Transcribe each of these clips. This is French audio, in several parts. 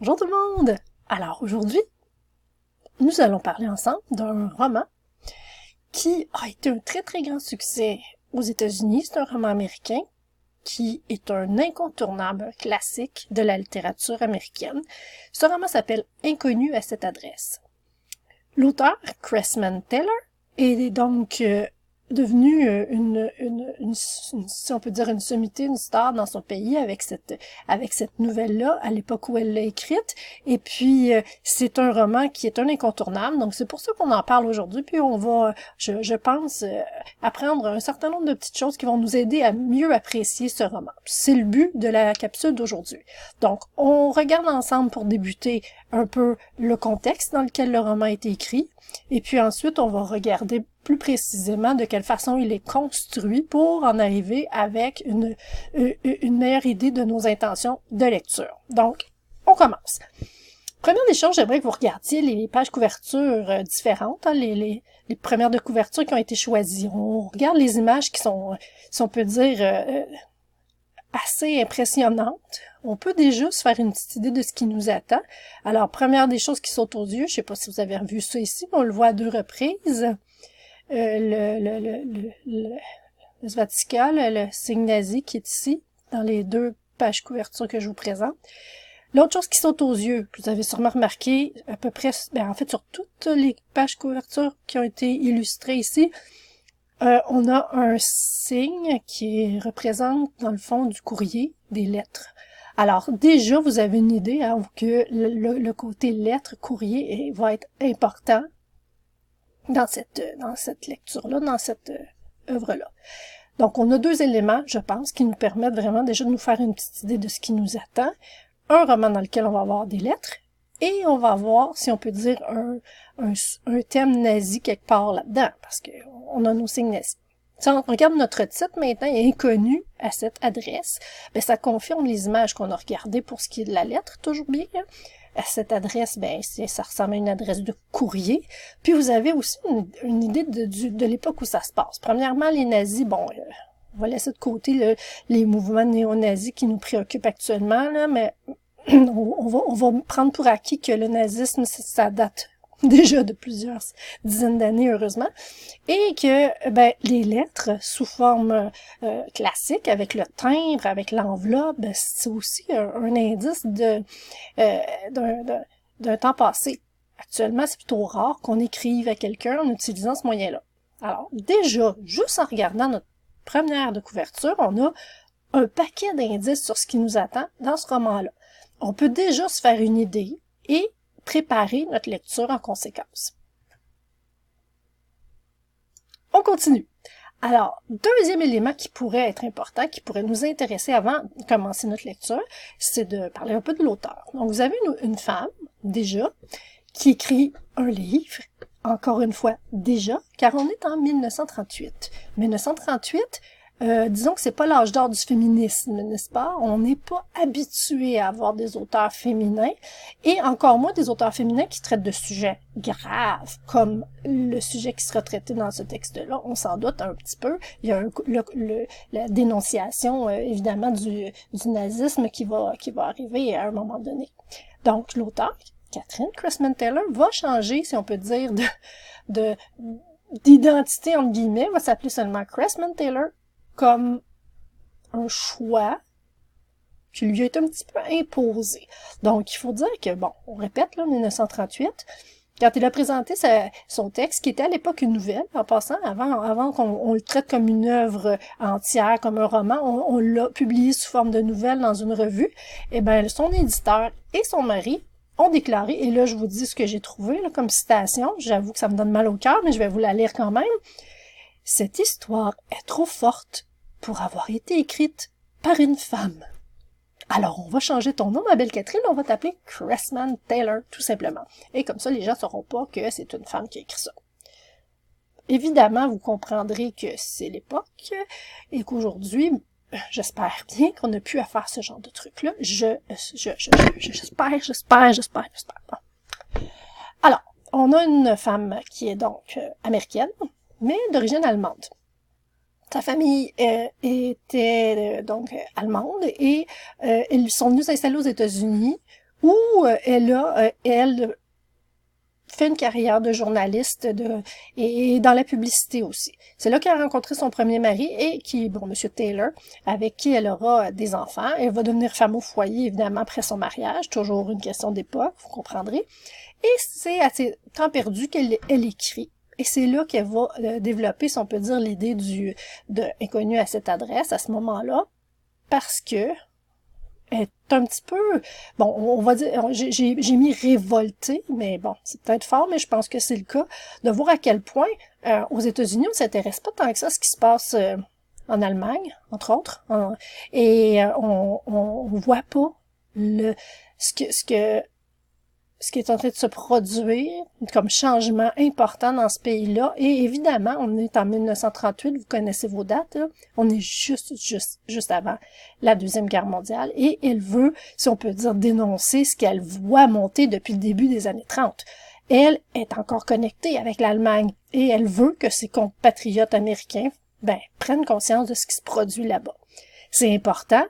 Bonjour tout le monde! Alors aujourd'hui, nous allons parler ensemble d'un roman qui a été un très très grand succès aux États-Unis. C'est un roman américain qui est un incontournable classique de la littérature américaine. Ce roman s'appelle Inconnu à cette adresse. L'auteur, Cressman Taylor, est donc devenu si on peut dire une sommité, une star dans son pays avec cette nouvelle-là à l'époque où elle l'a écrite. Et puis, c'est un roman qui est un incontournable. Donc, c'est pour ça qu'on en parle aujourd'hui. Puis, on va, je pense, apprendre un certain nombre de petites choses qui vont nous aider à mieux apprécier ce roman. C'est le but de la capsule d'aujourd'hui. Donc, on regarde ensemble pour débuter un peu le contexte dans lequel le roman a été écrit. Et puis ensuite, on va regarder plus précisément de quelle façon il est construit pour en arriver avec une meilleure idée de nos intentions de lecture. Donc, on commence. Première des choses, j'aimerais que vous regardiez les pages couverture différentes, hein, les premières de couverture qui ont été choisies. On regarde les images qui sont, si on peut dire, assez impressionnantes. On peut déjà se faire une petite idée de ce qui nous attend. Alors, première des choses qui sautent aux yeux, je sais pas si vous avez vu ça ici, mais on le voit à 2 reprises. Le swastika, le signe nazi qui est ici, dans les 2 pages couverture que je vous présente. L'autre chose qui saute aux yeux, que vous avez sûrement remarqué, à peu près, en fait, sur toutes les pages couverture qui ont été illustrées ici, on a un signe qui représente, dans le fond, du courrier, des lettres. Alors, déjà, vous avez une idée hein, que le côté lettres, courrier va être important dans cette lecture-là, dans cette œuvre-là. Donc, on a 2 éléments, je pense, qui nous permettent vraiment déjà de nous faire une petite idée de ce qui nous attend. Un roman dans lequel on va avoir des lettres, et on va avoir, si on peut dire, un thème nazi quelque part là-dedans, parce qu'on a nos signes nazis. Si on regarde notre titre maintenant, Inconnu à cette adresse, ben ça confirme les images qu'on a regardées pour ce qui est de la lettre, toujours bien. Hein? À cette adresse, ben ça ressemble à une adresse de courrier. Puis vous avez aussi une idée de l'époque où ça se passe. Premièrement, les nazis, bon, on va laisser de côté les mouvements néo-nazis qui nous préoccupent actuellement, là, mais on va prendre pour acquis que le nazisme, ça date déjà de plusieurs dizaines d'années, heureusement, et que les lettres sous forme classique, avec le timbre, avec l'enveloppe, c'est aussi un indice d'un temps passé. Actuellement, c'est plutôt rare qu'on écrive à quelqu'un en utilisant ce moyen-là. Alors, déjà, juste en regardant notre première de couverture, on a un paquet d'indices sur ce qui nous attend dans ce roman-là. On peut déjà se faire une idée et préparer notre lecture en conséquence. On continue. Alors, deuxième élément qui pourrait être important, qui pourrait nous intéresser avant de commencer notre lecture, c'est de parler un peu de l'auteur. Donc, vous avez une femme, déjà, qui écrit un livre, encore une fois, déjà, car on est en 1938. 1938, disons que c'est pas l'âge d'or du féminisme, n'est-ce pas? On n'est pas habitué à avoir des auteurs féminins, et encore moins des auteurs féminins qui traitent de sujets graves, comme le sujet qui sera traité dans ce texte-là. On s'en doute un petit peu. Il y a la dénonciation, évidemment, du nazisme qui va arriver à un moment donné. Donc, l'auteur, Catherine Cressman Taylor, va changer, si on peut dire, d'identité, entre guillemets, va s'appeler seulement Cressman Taylor, comme un choix qui lui est un petit peu imposé. Donc, il faut dire que, bon, on répète, là, 1938, quand il a présenté son texte, qui était à l'époque une nouvelle, en passant, avant qu'on le traite comme une œuvre entière, comme un roman, on l'a publié sous forme de nouvelle dans une revue, et bien, son éditeur et son mari ont déclaré, et là, je vous dis ce que j'ai trouvé là, comme citation, j'avoue que ça me donne mal au cœur, mais je vais vous la lire quand même. « Cette histoire est trop forte pour avoir été écrite par une femme. Alors, on va changer ton nom, ma belle Catherine, on va t'appeler Cressman Taylor, tout simplement. Et comme ça, les gens ne sauront pas que c'est une femme qui a écrit ça. » Évidemment, vous comprendrez que c'est l'époque et qu'aujourd'hui, j'espère bien qu'on n'a plus à faire ce genre de truc-là. J'espère. Alors, on a une femme qui est donc américaine, mais d'origine allemande. Sa famille était donc allemande et ils sont venus s'installer aux États-Unis où elle fait une carrière de journaliste et dans la publicité aussi. C'est là qu'elle a rencontré son premier mari et Monsieur Taylor, avec qui elle aura des enfants. Elle va devenir femme au foyer, évidemment, après son mariage, toujours une question d'époque, vous comprendrez. Et c'est à ses temps perdus qu'elle écrit. Et c'est là qu'elle va développer, si on peut dire, l'idée de inconnu à cette adresse, à ce moment-là, parce que est un petit peu, bon, on va dire, j'ai mis révolté, mais bon, c'est peut-être fort, mais je pense que c'est le cas, de voir à quel point aux États-Unis, on s'intéresse pas tant que ça à ce qui se passe en Allemagne, entre autres, et on voit pas ce qui est en train de se produire comme changement important dans ce pays-là. Et évidemment, on est en 1938, vous connaissez vos dates, là. On est juste avant la Deuxième Guerre mondiale. Et elle veut, si on peut dire, dénoncer ce qu'elle voit monter depuis le début des années 30. Elle est encore connectée avec l'Allemagne et elle veut que ses compatriotes américains prennent conscience de ce qui se produit là-bas. C'est important.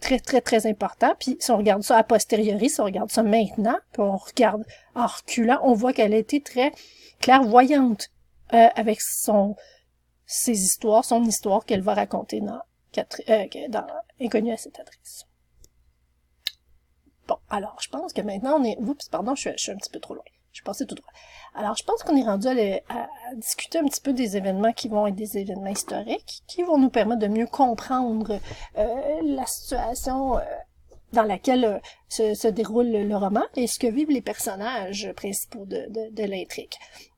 Très, très, très important. Puis si on regarde ça a posteriori, si on regarde ça maintenant, puis on regarde en reculant, on voit qu'elle a été très clairvoyante avec ses histoires, son histoire qu'elle va raconter dans Inconnu à cette adresse. Bon, alors, je pense que maintenant on est... Oups, pardon, je suis un petit peu trop loin. Je suis passée tout droit. Alors, je pense qu'on est rendu à discuter un petit peu des événements qui vont être des événements historiques, qui vont nous permettre de mieux comprendre la situation dans laquelle se déroule le roman et ce que vivent les personnages principaux de l'intrigue.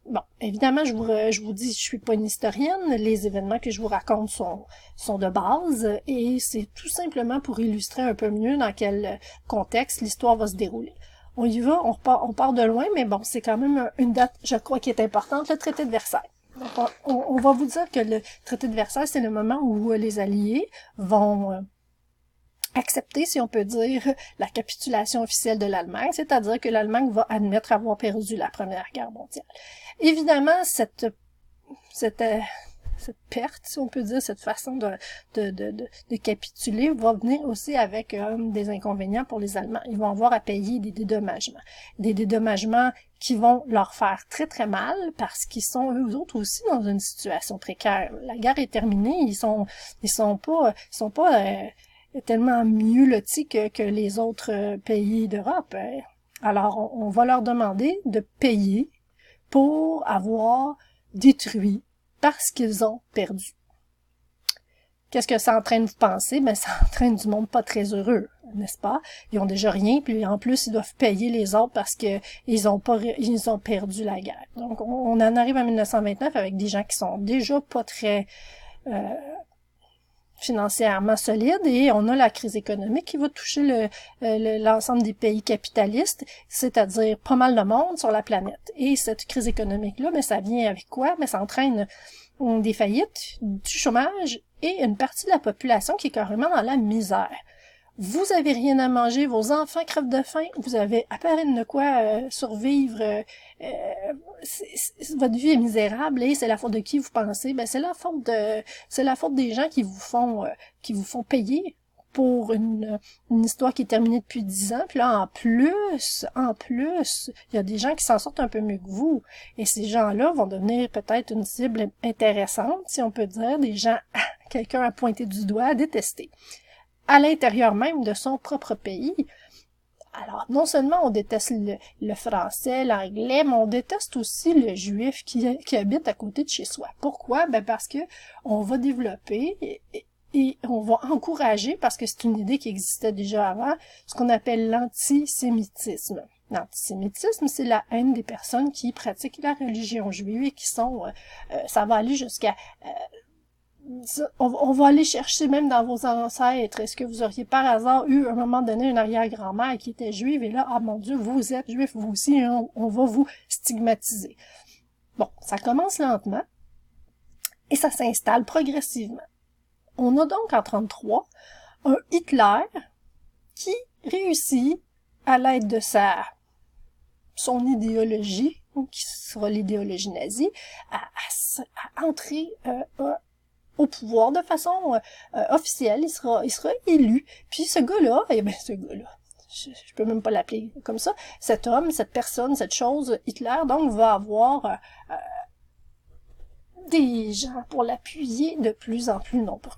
Bon, évidemment, je vous dis, je suis pas une historienne. Les événements que je vous raconte sont de base et c'est tout simplement pour illustrer un peu mieux dans quel contexte l'histoire va se dérouler. On y va, on part de loin, mais bon, c'est quand même une date, je crois, qui est importante, le traité de Versailles. Donc, on va vous dire que le traité de Versailles, c'est le moment où les Alliés vont accepter, si on peut dire, la capitulation officielle de l'Allemagne, c'est-à-dire que l'Allemagne va admettre avoir perdu la Première Guerre mondiale. Évidemment, cette perte, si on peut dire, cette façon de capituler va venir aussi avec des inconvénients pour les Allemands. Ils vont avoir à payer des dédommagements. Des dédommagements qui vont leur faire très très mal parce qu'ils sont eux autres aussi dans une situation précaire. La guerre est terminée, ils sont pas tellement mieux lotis que les autres pays d'Europe. Alors, on va leur demander de payer pour avoir détruit parce qu'ils ont perdu. Qu'est-ce que ça entraîne, vous pensez? Ça entraîne du monde pas très heureux, n'est-ce pas? Ils ont déjà rien, puis en plus, ils doivent payer les autres parce que ils ont perdu la guerre. Donc, on en arrive à 1929 avec des gens qui sont déjà pas très financièrement solides et on a la crise économique qui va toucher l'ensemble des pays capitalistes, c'est-à-dire pas mal de monde sur la planète. Et cette crise économique-là, ça vient avec quoi? Ça entraîne des faillites, du chômage et une partie de la population qui est carrément dans la misère. Vous avez rien à manger, vos enfants crèvent de faim, vous avez à peine de quoi survivre, votre vie est misérable et c'est la faute de qui vous pensez? C'est la faute des gens qui vous font payer pour une histoire qui est terminée depuis 10 ans. Puis là, en plus, il y a des gens qui s'en sortent un peu mieux que vous. Et ces gens-là vont devenir peut-être une cible intéressante, si on peut dire, des gens, quelqu'un à pointer du doigt, à détester. À l'intérieur même de son propre pays. Alors, non seulement on déteste le français, l'anglais, mais on déteste aussi le juif qui habite à côté de chez soi. Pourquoi? Parce que on va développer et on va encourager, parce que c'est une idée qui existait déjà avant, ce qu'on appelle l'antisémitisme. L'antisémitisme, c'est la haine des personnes qui pratiquent la religion juive et qui sont... ça va aller jusqu'à... on va aller chercher même dans vos ancêtres. Est-ce que vous auriez par hasard eu à un moment donné une arrière-grand-mère qui était juive et là, ah mon Dieu, vous êtes juif, vous aussi, hein, on va vous stigmatiser. Bon, ça commence lentement et ça s'installe progressivement. On a donc en 1933 un Hitler qui réussit, à l'aide de son idéologie, qui sera l'idéologie nazie, à entrer au pouvoir de façon officielle. Il sera élu. Puis ce gars-là, je peux même pas l'appeler comme ça, cet homme, cette personne, cette chose, Hitler, donc, va avoir des gens pour l'appuyer de plus en plus nombreux.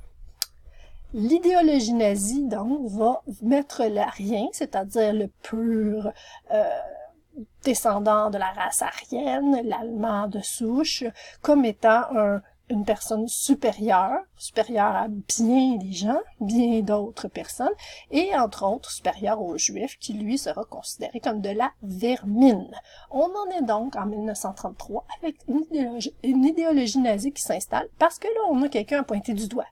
L'idéologie nazie, donc, va mettre l'arien, c'est-à-dire le pur descendant de la race aryenne, l'allemand de souche, comme étant une personne supérieure à bien des gens, bien d'autres personnes, et entre autres supérieure aux Juifs, qui lui sera considéré comme de la vermine. On en est donc en 1933 avec une idéologie nazie qui s'installe, parce que là, on a quelqu'un à pointer du doigt.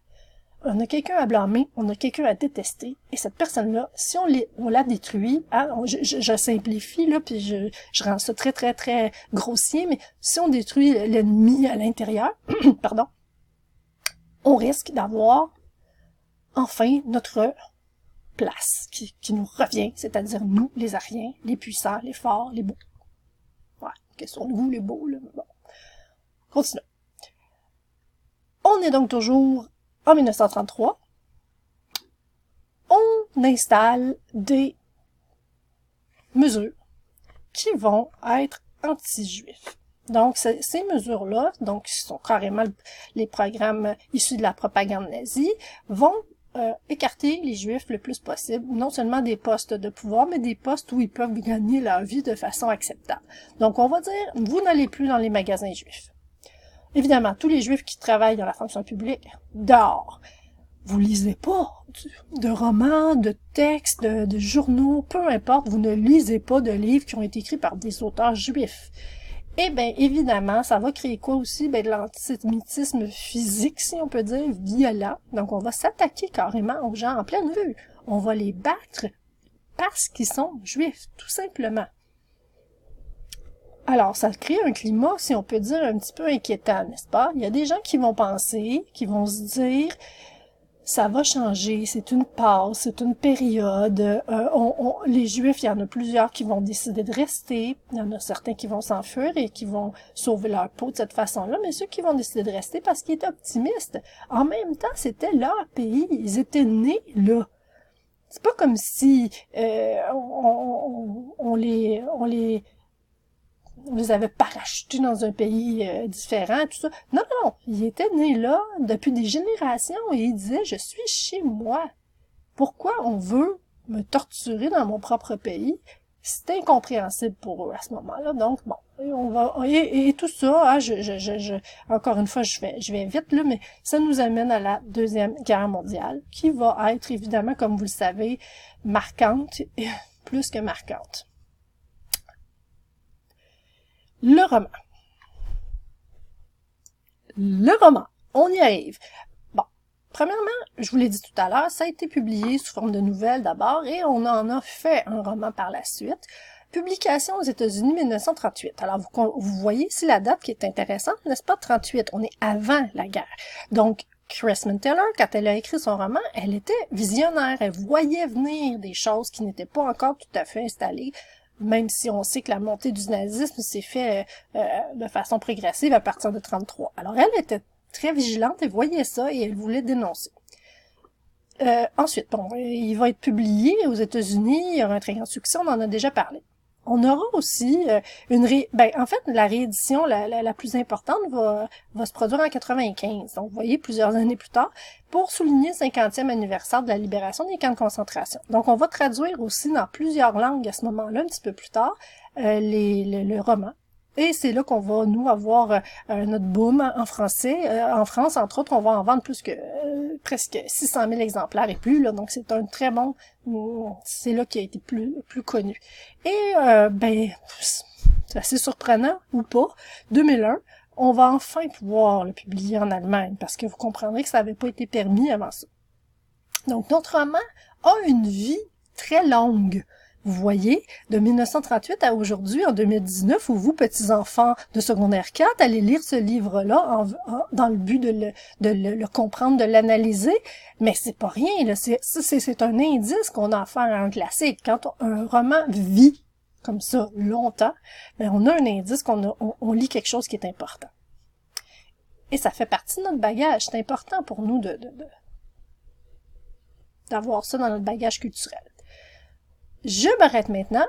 On a quelqu'un à blâmer, on a quelqu'un à détester, et cette personne-là, si on la détruit, hein, je simplifie, là, puis je rends ça très, très, très grossier, mais si on détruit l'ennemi à l'intérieur, pardon, on risque d'avoir enfin notre place qui nous revient, c'est-à-dire nous, les Aryens, les puissants, les forts, les beaux. Ouais, question de goût, les beaux, là, bon. Continuons. On est donc toujours en 1933, on installe des mesures qui vont être anti-juifs. Donc, ces mesures-là, donc, qui sont carrément les programmes issus de la propagande nazie, vont écarter les Juifs le plus possible, non seulement des postes de pouvoir, mais des postes où ils peuvent gagner leur vie de façon acceptable. Donc, on va dire, vous n'allez plus dans les magasins juifs. Évidemment, tous les Juifs qui travaillent dans la fonction publique, dehors. Vous lisez pas de romans, de textes, de journaux, peu importe, vous ne lisez pas de livres qui ont été écrits par des auteurs juifs. Eh bien, évidemment, ça va créer quoi aussi? Ben, de l'antisémitisme physique, si on peut dire, violent. Donc, on va s'attaquer carrément aux gens en pleine vue. On va les battre parce qu'ils sont juifs, tout simplement. Alors, ça crée un climat, si on peut dire, un petit peu inquiétant, n'est-ce pas? Il y a des gens qui vont penser, qui vont se dire, ça va changer, c'est une passe, c'est une période. Les Juifs, il y en a plusieurs qui vont décider de rester. Il y en a certains qui vont s'enfuir et qui vont sauver leur peau de cette façon-là. Mais ceux qui vont décider de rester parce qu'ils étaient optimistes, en même temps, c'était leur pays. Ils étaient nés là. C'est pas comme si on les avait parachutés dans un pays différent, tout ça. Non, non, ils étaient nés là depuis des générations et ils disaient « Je suis chez moi. Pourquoi on veut me torturer dans mon propre pays? » C'est incompréhensible pour eux à ce moment-là. Donc, bon, on va et tout ça, hein, encore une fois, je vais vite, là, mais ça nous amène à la Deuxième Guerre mondiale, qui va être, évidemment, comme vous le savez, marquante, plus que marquante. Le roman. Le roman. On y arrive. Bon. Premièrement, je vous l'ai dit tout à l'heure, ça a été publié sous forme de nouvelles d'abord et on en a fait un roman par la suite. Publication aux États-Unis 1938. Alors, vous voyez ici la date qui est intéressante, n'est-ce pas? 38. On est avant la guerre. Donc, Christman Taylor, quand elle a écrit son roman, elle était visionnaire. Elle voyait venir des choses qui n'étaient pas encore tout à fait installées. Même si on sait que la montée du nazisme s'est fait de façon progressive à partir de 1933. Alors, elle était très vigilante, elle voyait ça et elle voulait dénoncer. Ensuite, bon, il va être publié aux États-Unis, il y aura un très grand succès, on en a déjà parlé. On aura aussi en fait, la réédition la plus importante va se produire en 95. Donc, vous voyez, plusieurs années plus tard, pour souligner le 50e anniversaire de la libération des camps de concentration. Donc, on va traduire aussi dans plusieurs langues à ce moment-là, un petit peu plus tard, le roman. Et c'est là qu'on va, nous, avoir notre boom en français. En France, entre autres, on va en vendre plus que presque 600 000 exemplaires et plus. Là, donc, c'est un très bon... C'est là qu'il a été plus connu. Et, c'est assez surprenant, ou pas, 2001, on va enfin pouvoir le publier en Allemagne, parce que vous comprendrez que ça n'avait pas été permis avant ça. Donc, notre roman a une vie très longue. Vous voyez, de 1938 à aujourd'hui, en 2019, où vous, petits-enfants de secondaire 4, allez lire ce livre-là dans le but de le comprendre, de l'analyser, mais c'est pas rien, là. C'est un indice qu'on a affaire à un classique. Quand un roman vit comme ça longtemps, ben on a un indice qu'on lit quelque chose qui est important. Et ça fait partie de notre bagage. C'est important pour nous d'avoir ça dans notre bagage culturel. Je m'arrête maintenant